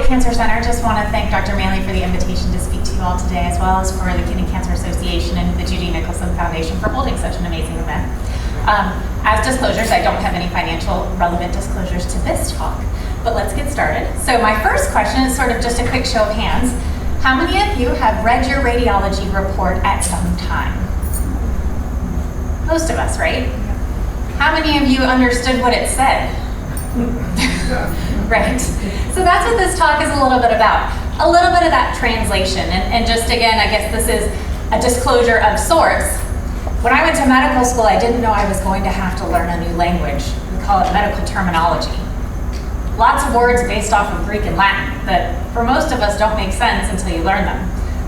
Moffitt Cancer Center, just want to thank Dr. Manley for the invitation to speak to you all today, as well as for the Kidney Cancer Association and the Judy Nicholson Foundation for holding such an amazing event. As disclosures, I don't have any financial relevant disclosures to this talk, but let's get started. So my first question is sort of just a quick show of hands. How many of you have read your radiology report at some time? Most of us, right? How many of you understood what it said? Right. So that's what this talk is a little bit about. A little bit of that translation. And just again, I guess this is a disclosure of sorts. When I went to medical school, I didn't know I was going to have to learn a new language. We call it medical terminology. Lots of words based off of Greek and Latin that for most of us don't make sense until you learn them.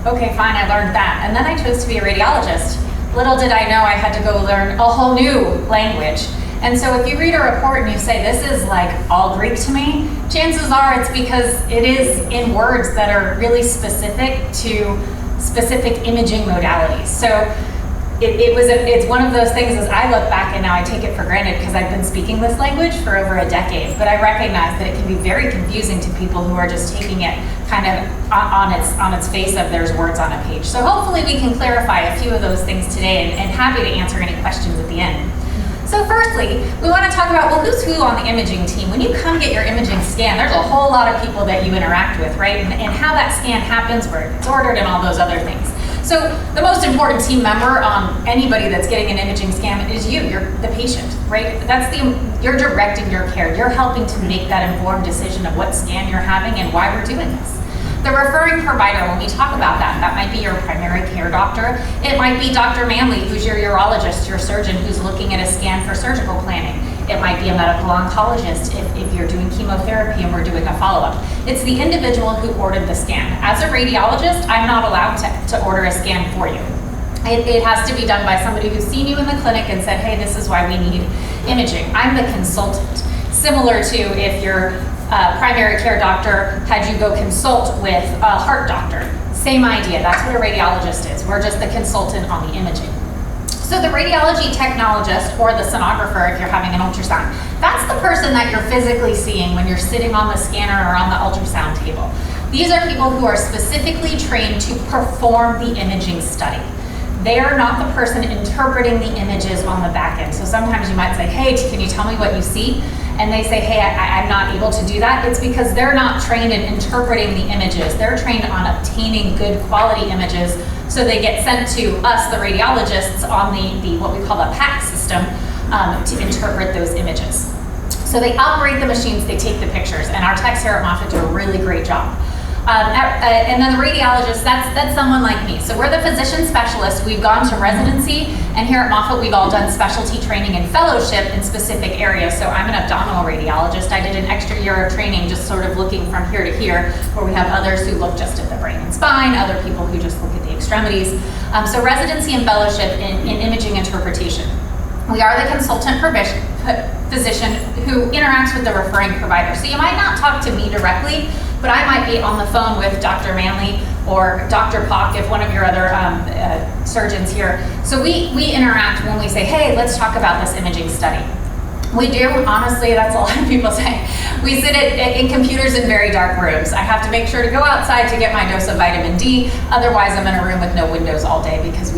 Okay, fine, I learned that. And then I chose to be a radiologist. Little did I know I had to go learn a whole new language. And so if you read a report and you say, this is like all Greek to me, chances are it's because it is in words that are really specific to specific imaging modalities. So it's one of those things as I look back and now I take it for granted because I've been speaking this language for over a decade, but I recognize that it can be very confusing to people who are just taking it kind of on its face of there's words on a page. So hopefully we can clarify a few of those things today and happy to answer any questions at the end. So firstly, we want to talk about, well, who's who on the imaging team? When you come get your imaging scan, there's a whole lot of people that you interact with, right? And how that scan happens, where it's ordered, and all those other things. So the most important team member on anybody that's getting an imaging scan is you. You're the patient, right? You're directing your care. You're helping to make that informed decision of what scan you're having and why we're doing this. The referring provider, when we talk about that might be your primary care doctor. It might be Dr. Manley, who's your urologist, your surgeon, who's looking at a scan for surgical planning. It might be a medical oncologist if you're doing chemotherapy and we're doing a follow-up. It's the individual who ordered the scan. As a radiologist, I'm not allowed to order a scan for you. It has to be done by somebody who's seen you in the clinic and said, hey, this is why we need imaging. I'm the consultant. Similar to if your primary care doctor had you go consult with a heart doctor. Same idea, that's what a radiologist is. We're just the consultant on the imaging. So the radiology technologist or the sonographer, if you're having an ultrasound, that's the person that you're physically seeing when you're sitting on the scanner or on the ultrasound table. These are people who are specifically trained to perform the imaging study. They are not the person interpreting the images on the back end. So sometimes you might say, hey, can you tell me what you see? And they say, hey, I'm not able to do that. It's because they're not trained in interpreting the images. They're trained on obtaining good quality images. So they get sent to us, the radiologists, on the what we call the PAC system to interpret those images. So they operate the machines, they take the pictures, and our techs here at Moffitt do a really great job. And then the radiologist, that's someone like me. So we're the physician specialists. We've gone to residency, and here at Moffitt, we've all done specialty training and fellowship in specific areas. So I'm an abdominal radiologist. I did an extra year of training just sort of looking from here to here, where we have others who look just at the brain and spine, other people who just look at the extremities. So residency and fellowship in imaging interpretation. We are the consultant physician who interacts with the referring provider. So you might not talk to me directly, but I might be on the phone with Dr. Manley or Dr. Pock if one of your other surgeons here. So we interact when we say, hey, let's talk about this imaging study. We do, honestly, that's a lot of people say. We sit in computers in very dark rooms. I have to make sure to go outside to get my dose of vitamin D. Otherwise, I'm in a room with no windows all day because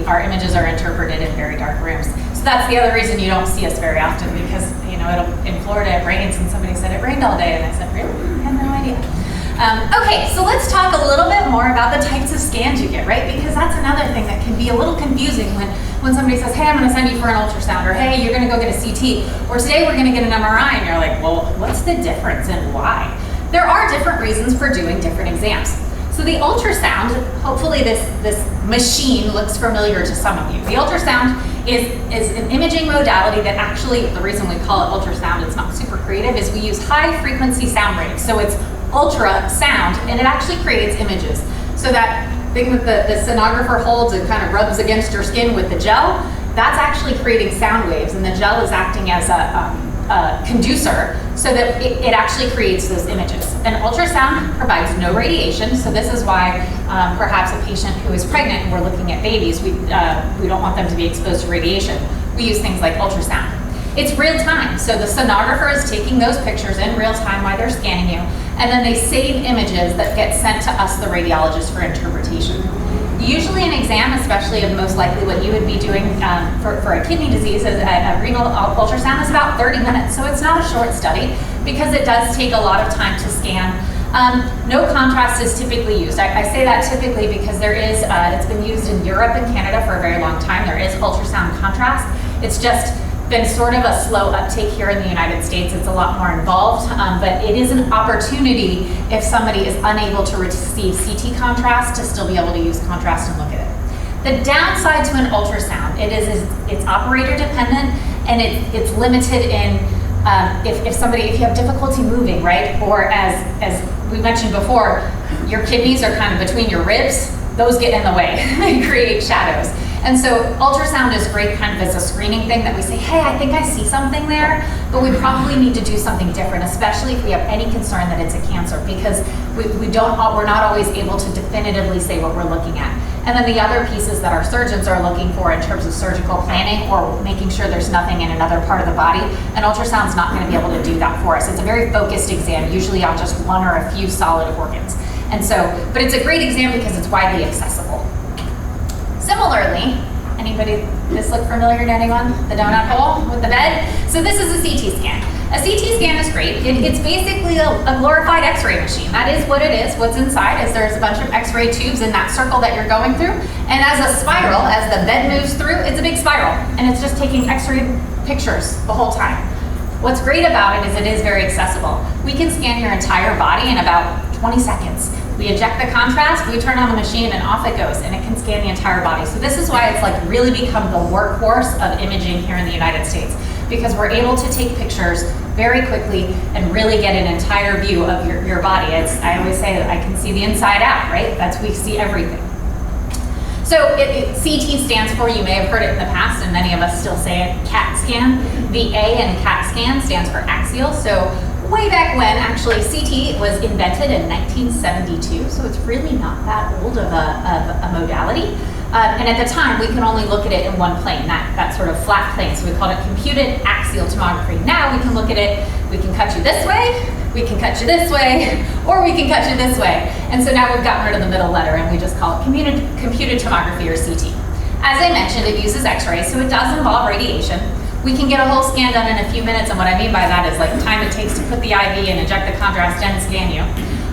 our images are interpreted in very dark rooms. So that's the other reason you don't see us very often because, in Florida it rains, and somebody said it rained all day, and I said, really? I had no idea. Okay, so let's talk a little bit more about the types of scans you get, right? Because that's another thing that can be a little confusing when somebody says, hey, I'm gonna send you for an ultrasound, or hey, you're gonna go get a CT, or today we're gonna get an MRI, and you're like, well, what's the difference and why? There are different reasons for doing different exams. So the ultrasound, hopefully this machine looks familiar to some of you. The ultrasound is an imaging modality that actually, the reason we call it ultrasound, it's not super creative, is we use high frequency sound waves. So it's ultrasound, and it actually creates images. So that thing that the sonographer holds and kind of rubs against your skin with the gel, that's actually creating sound waves, and the gel is acting as a conducer so that it actually creates those images. And ultrasound provides no radiation, so this is why perhaps a patient who is pregnant and we're looking at babies, we don't want them to be exposed to radiation. We use things like ultrasound. It's real time, so the sonographer is taking those pictures in real time while they're scanning you, and then they save images that get sent to us, the radiologist, for interpretation. Usually an exam, especially of most likely what you would be doing for a kidney disease, as a renal ultrasound, is about 30 minutes. So it's not a short study because it does take a lot of time to scan. No contrast is typically used. I say that typically because there is, it's been used in Europe and Canada for a very long time. There is ultrasound contrast. It's just been sort of a slow uptake here in the United States. It's a lot more involved, but it is an opportunity if somebody is unable to receive CT contrast to still be able to use contrast and look at it. The downside to an ultrasound, it's operator dependent, and it's limited in if you have difficulty moving, right? Or as we mentioned before, your kidneys are kind of between your ribs, those get in the way, they create shadows. And so ultrasound is great kind of as a screening thing that we say, hey, I think I see something there, but we probably need to do something different, especially if we have any concern that it's a cancer, because we're not always able to definitively say what we're looking at. And then the other pieces that our surgeons are looking for in terms of surgical planning or making sure there's nothing in another part of the body, an ultrasound's not going to be able to do that for us. It's a very focused exam, usually on just one or a few solid organs. And so, but it's a great exam because it's widely accessible. Similarly, this look familiar to anyone? The donut hole with the bed? So this is a CT scan. A CT scan is great. It's basically a glorified X-ray machine. That is what it is. What's inside is there's a bunch of X-ray tubes in that circle that you're going through. And as a spiral, as the bed moves through, it's a big spiral. And it's just taking X-ray pictures the whole time. What's great about it is it is very accessible. We can scan your entire body in about 20 seconds. We eject the contrast, we turn on the machine, and off it goes, and it can scan the entire body. So this is why it's like really become the workhorse of imaging here in the United States, because we're able to take pictures very quickly and really get an entire view of your body. I always say that I can see the inside out, right? We see everything. So CT stands for, you may have heard it in the past, and many of us still say it, CAT scan. The A in CAT scan stands for axial. So way back when, actually, CT was invented in 1972, so it's really not that old of a modality. And at the time, we could only look at it in one plane, that sort of flat plane, so we called it computed axial tomography. Now we can look at it, we can cut you this way, we can cut you this way, or we can cut you this way. And so now we've gotten rid of the middle letter, and we just call it computed tomography, or CT. As I mentioned, it uses X-rays, so it does involve radiation. We can get a whole scan done in a few minutes, and what I mean by that is like the time it takes to put the IV and inject the contrast and scan you.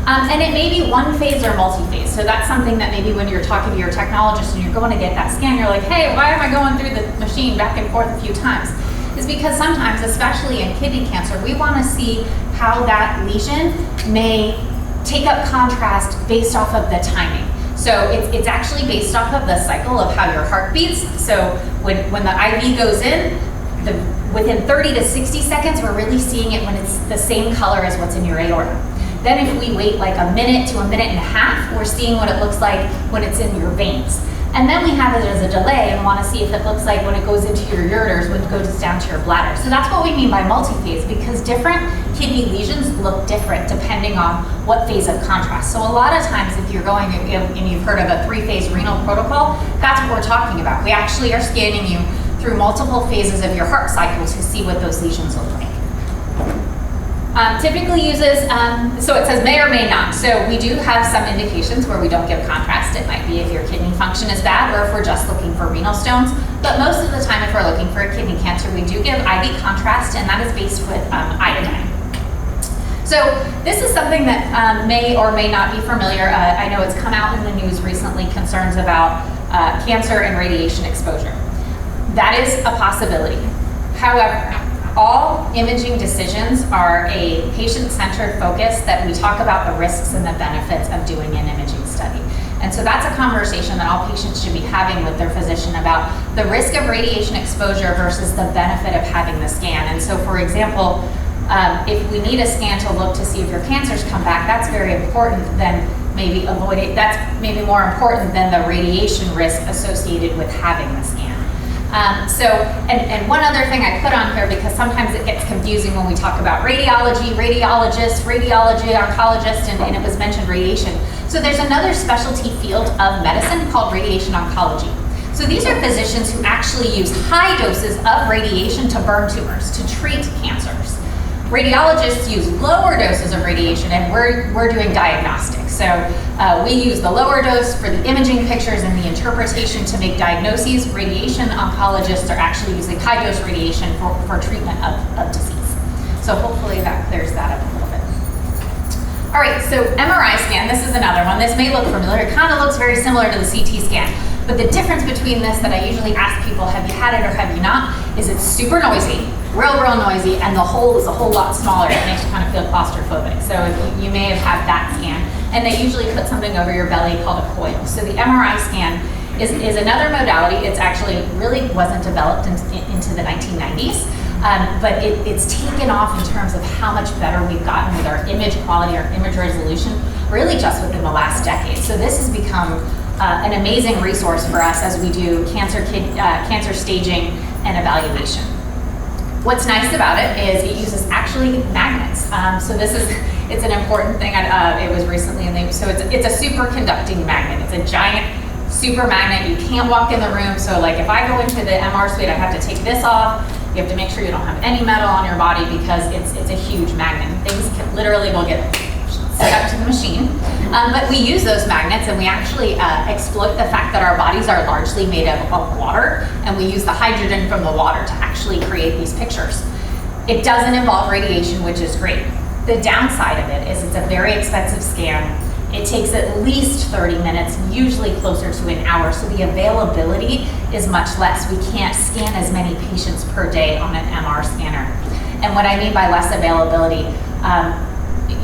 And it may be one phase or multi-phase, so that's something that maybe when you're talking to your technologist and you're going to get that scan, you're like, hey, why am I going through the machine back and forth a few times? Is because sometimes, especially in kidney cancer, we want to see how that lesion may take up contrast based off of the timing. So it's actually based off of the cycle of how your heart beats. So when the IV goes in, within 30 to 60 seconds, we're really seeing it when it's the same color as what's in your aorta. Then if we wait like a minute to a minute and a half, we're seeing what it looks like when it's in your veins. And then we have it as a delay and want to see if it looks like when it goes into your ureters, when it goes down to your bladder. So that's what we mean by multi-phase, because different kidney lesions look different depending on what phase of contrast. So a lot of times if you're going, and you've heard of a 3-phase renal protocol, that's what we're talking about. We actually are scanning you through multiple phases of your heart cycle to see what those lesions look like. Typically uses, so it says may or may not. So we do have some indications where we don't give contrast. It might be if your kidney function is bad or if we're just looking for renal stones. But most of the time if we're looking for a kidney cancer, we do give IV contrast, and that is based with iodine. So this is something that may or may not be familiar. I know it's come out in the news recently, concerns about cancer and radiation exposure. That is a possibility. However, all imaging decisions are a patient-centered focus that we talk about the risks and the benefits of doing an imaging study. And so that's a conversation that all patients should be having with their physician about the risk of radiation exposure versus the benefit of having the scan. And so, for example, if we need a scan to look to see if your cancers come back, that's very important than maybe avoiding, that's maybe more important than the radiation risk associated with having the scan. And one other thing I put on here, because sometimes it gets confusing when we talk about radiology, radiologist, radiology, oncologist, and it was mentioned radiation. So there's another specialty field of medicine called radiation oncology. So these are physicians who actually use high doses of radiation to burn tumors, to treat cancers. Radiologists use lower doses of radiation, and we're doing diagnostics. So we use the lower dose for the imaging pictures and the interpretation to make diagnoses. Radiation oncologists are actually using high dose radiation for treatment of disease. So hopefully that clears that up a little bit. All right, so MRI scan, this is another one. This may look familiar. It kind of looks very similar to the CT scan. But the difference between this that I usually ask people, have you had it or have you not, is it's super noisy, real noisy, and the hole is a whole lot smaller. It makes you kind of feel claustrophobic. So you may have had that scan. And they usually put something over your belly called a coil. So the MRI scan is another modality. It's actually really wasn't developed into the 1990s. But it's taken off in terms of how much better we've gotten with our image quality, our image resolution, really just within the last decade. So this has become an amazing resource for us as we do cancer staging and evaluation. What's nice about it is it uses actually magnets. So it's an important thing. It was recently in the, so it's a superconducting magnet. It's a giant super magnet. You can't walk in the room. So like if I go into the MR suite, I have to take this off. You have to make sure you don't have any metal on your body because it's a huge magnet. Things literally will get set up to the machine. But we use those magnets and we actually exploit the fact that our bodies are largely made of water, and we use the hydrogen from the water to actually create these pictures. It doesn't involve radiation, which is great. The downside of it is it's a very expensive scan. It takes at least 30 minutes, usually closer to an hour, so the availability is much less. We can't scan as many patients per day on an MR scanner. And what I mean by less availability,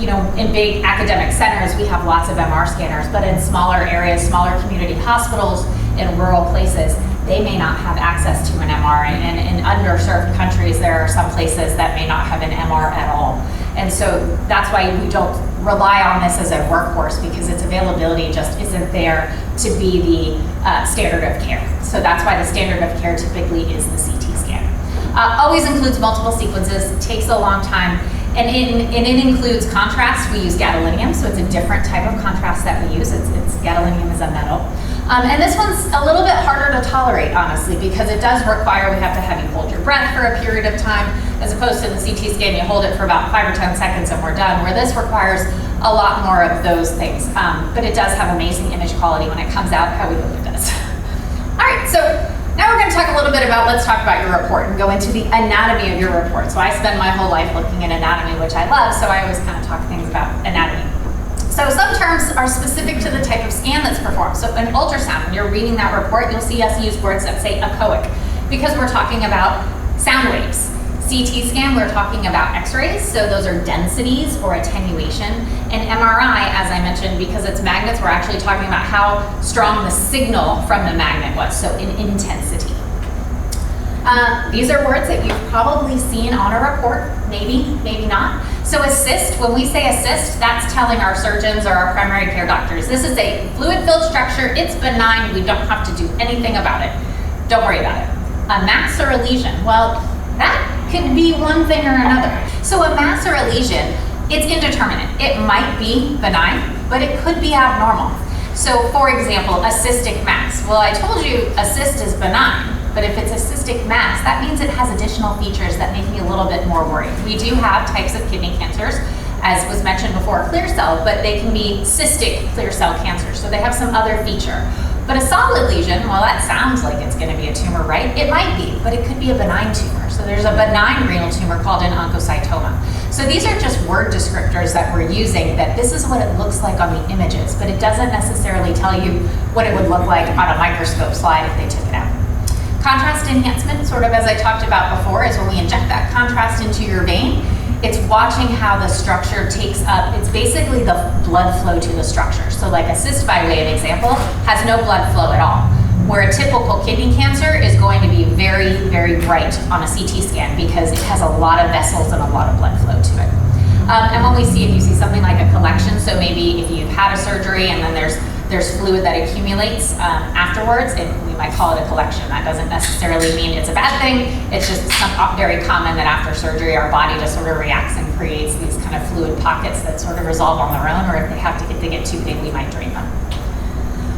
in big academic centers, we have lots of MR scanners, but in smaller areas, smaller community hospitals, in rural places, they may not have access to an MR. And in underserved countries, there are some places that may not have an MR at all. And so that's why we don't rely on this as a workhorse, because its availability just isn't there to be the standard of care. So that's why the standard of care typically is the CT scan. Always includes multiple sequences, takes a long time, and it includes contrast. We use gadolinium, so it's a different type of contrast that we use. Gadolinium is a metal. And this one's a little bit harder to tolerate, honestly, because it does require, we have to have you hold your breath for a period of time, as opposed to the CT scan, you hold it for about 5 or 10 seconds and we're done, where this requires a lot more of those things. But it does have amazing image quality when it comes out how we hope it does. All right, so now we're gonna talk a little bit about, let's talk about your report and go into the anatomy of your report. So I spend my whole life looking at anatomy, which I love, so I always kind of talk things about anatomy. So some terms are specific to the type of scan that's performed. So an ultrasound, when you're reading that report, you'll see us use words that say echoic, because we're talking about sound waves. CT scan, we're talking about x-rays, so those are densities or attenuation. And MRI, as I mentioned, because it's magnets, we're actually talking about how strong the signal from the magnet was, so in intensity. These are words that you've probably seen on a report, maybe not. So assist, when we say assist, that's telling our surgeons or our primary care doctors, this is a fluid-filled structure, it's benign, we don't have to do anything about it. Don't worry about it. A mass or a lesion, well, that could be one thing or another. So a mass or a lesion, it's indeterminate. It might be benign, but it could be abnormal. So for example, a cystic mass. Well, I told you a cyst is benign, but if it's a cystic mass, that means it has additional features that make me a little bit more worried. We do have types of kidney cancers, as was mentioned before, clear cell, but they can be cystic clear cell cancers, so they have some other feature. But a solid lesion, well, that sounds like it's gonna be a tumor, right? It might be, but it could be a benign tumor. So there's a benign renal tumor called an oncocytoma. So these are just word descriptors that we're using, that this is what it looks like on the images, but it doesn't necessarily tell you what it would look like on a microscope slide if they took it out. Contrast enhancement, sort of as I talked about before, is when we inject that contrast into your vein. It's watching how the structure takes up, it's basically the blood flow to the structure. So like a cyst, by way of example, has no blood flow at all. Where a typical kidney cancer is going to be very, very bright on a CT scan because it has a lot of vessels and a lot of blood flow to it. And when we see it, you see something like a collection. So maybe if you've had a surgery and then there's fluid that accumulates afterwards, and we might call it a collection. That doesn't necessarily mean it's a bad thing. It's just very common that after surgery, our body just sort of reacts and creates these kind of fluid pockets that sort of resolve on their own, or if they get too big, we might drain them.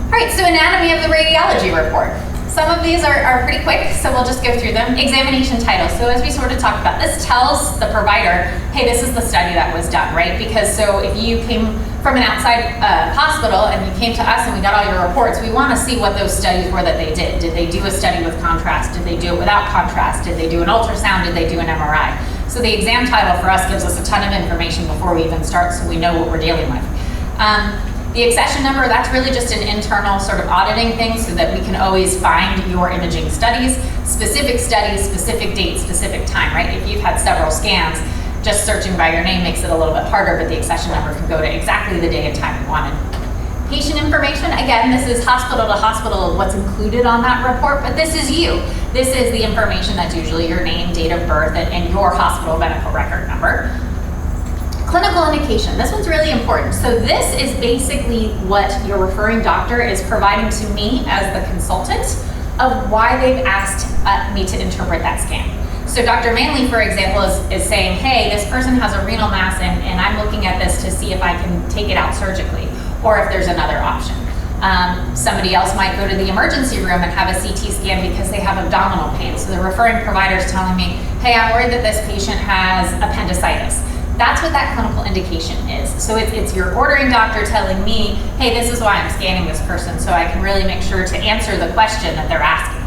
All right, so anatomy of the radiology report. Some of these are pretty quick, so we'll just go through them. Examination title. So as we sort of talked about, this tells the provider, hey, this is the study that was done, right? Because so if you came from an outside hospital and you came to us and we got all your reports, we want to see what those studies were that they did. Did they do a study with contrast? Did they do it without contrast? Did they do an ultrasound? Did they do an MRI? So the exam title for us gives us a ton of information before we even start, so we know what we're dealing with. The accession number, that's really just an internal sort of auditing thing so that we can always find your imaging studies, specific date, specific time, right? If you've had several scans, just searching by your name makes it a little bit harder, but the accession number can go to exactly the day and time you wanted. Patient information, again, this is hospital to hospital, what's included on that report, but this is you. This is the information that's usually your name, date of birth, and your hospital medical record number. Clinical indication, this one's really important. So this is basically what your referring doctor is providing to me as the consultant of why they've asked me to interpret that scan. So Dr. Manley, for example, is saying, hey, this person has a renal mass and I'm looking at this to see if I can take it out surgically or if there's another option. Somebody else might go to the emergency room and have a CT scan because they have abdominal pain. So the referring provider is telling me, hey, I'm worried that this patient has appendicitis. That's what that clinical indication is. So it's your ordering doctor telling me, hey, this is why I'm scanning this person, so I can really make sure to answer the question that they're asking.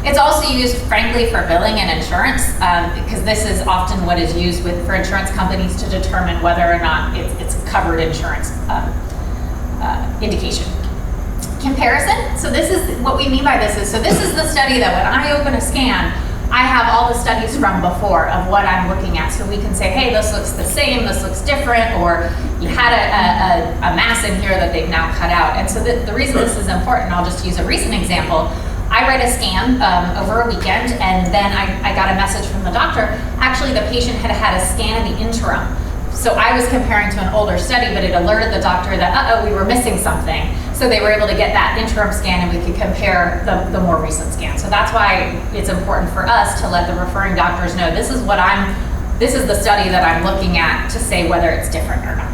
It's also used, frankly, for billing and insurance, because this is often what is used for insurance companies to determine whether or not it's covered insurance indication. Comparison, so this is what we mean by this is, so this is the study that when I open a scan, I have all the studies from before of what I'm looking at, so we can say, hey, this looks the same, this looks different, or you had a mass in here that they've now cut out. And so the reason this is important, I'll just use a recent example. I read a scan over a weekend, and then I got a message from the doctor. Actually, the patient had had a scan in the interim. So I was comparing to an older study, but it alerted the doctor that, we were missing something. So they were able to get that interim scan and we could compare the more recent scan. So that's why it's important for us to let the referring doctors know this is the study that I'm looking at to say whether it's different or not.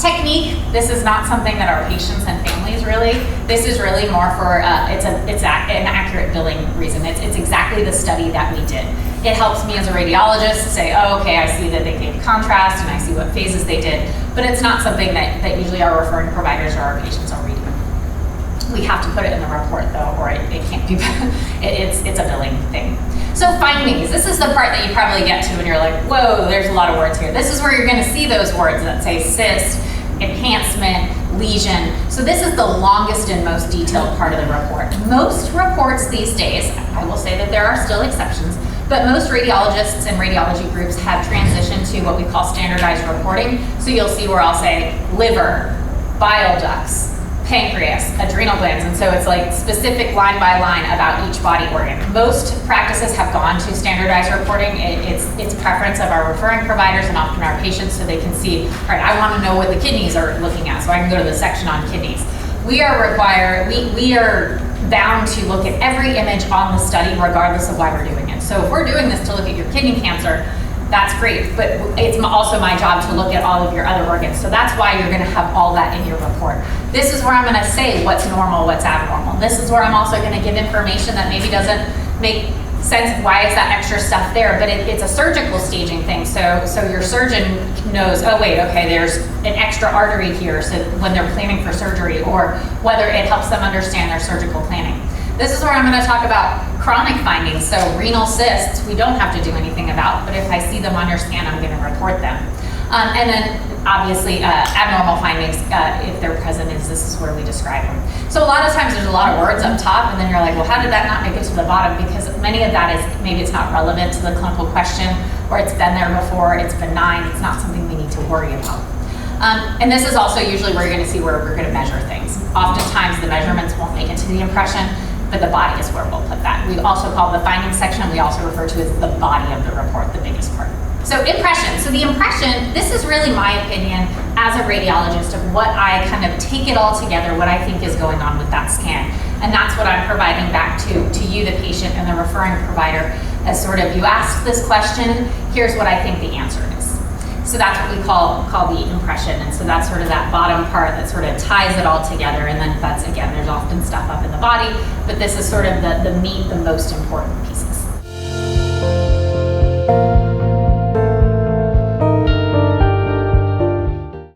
Technique, this is not something that our patients and families really, this is really more for, it's an accurate billing reason. It's exactly the study that we did. It helps me as a radiologist to say, oh, okay, I see that they gave contrast and I see what phases they did, but it's not something that usually our referring providers or our patients are reading. We have to put it in the report though, or it can't be, it's a billing thing. So findings, this is the part that you probably get to when you're like, whoa, there's a lot of words here. This is where you're gonna see those words that say cyst, enhancement, lesion. So this is the longest and most detailed part of the report. Most reports these days, I will say that there are still exceptions, but most radiologists and radiology groups have transitioned to what we call standardized reporting. So you'll see where I'll say liver, bile ducts, pancreas, adrenal glands, and so it's like specific line by line about each body organ. Most practices have gone to standardized reporting. It's preference of our referring providers and often our patients, so they can see, all right, I want to know what the kidneys are looking at, so I can go to the section on kidneys. We are bound to look at every image on the study regardless of why we're doing it. So if we're doing this to look at your kidney cancer, that's great, but it's also my job to look at all of your other organs. So that's why you're gonna have all that in your report. This is where I'm gonna say what's normal, what's abnormal. This is where I'm also gonna give information that maybe doesn't make sense, why is that extra stuff there, but it's a surgical staging thing. So your surgeon knows, oh wait, okay, there's an extra artery here, so when they're planning for surgery, or whether it helps them understand their surgical planning. This is where I'm gonna talk about chronic findings. So renal cysts, we don't have to do anything about, but if I see them on your scan, I'm gonna report them. And then obviously abnormal findings, if they're present, this is where we describe them. So a lot of times there's a lot of words up top and then you're like, well, how did that not make it to the bottom? Because many of that is, maybe it's not relevant to the clinical question, or it's been there before, it's benign, it's not something we need to worry about. And this is also usually where you're gonna see where we're gonna measure things. Oftentimes the measurements won't make it to the impression, but the body is where we'll put that. We also call the findings section, we also refer to as the body of the report, the biggest part. So impression. So the impression, this is really my opinion as a radiologist of what I kind of take it all together, what I think is going on with that scan. And that's what I'm providing back to you, the patient, and the referring provider, as sort of, you asked this question, here's what I think the answer is. So that's what we call the impression. And so that's sort of that bottom part that sort of ties it all together. And then that's, again, there's often stuff up in the body, but this is sort of the meat, the most important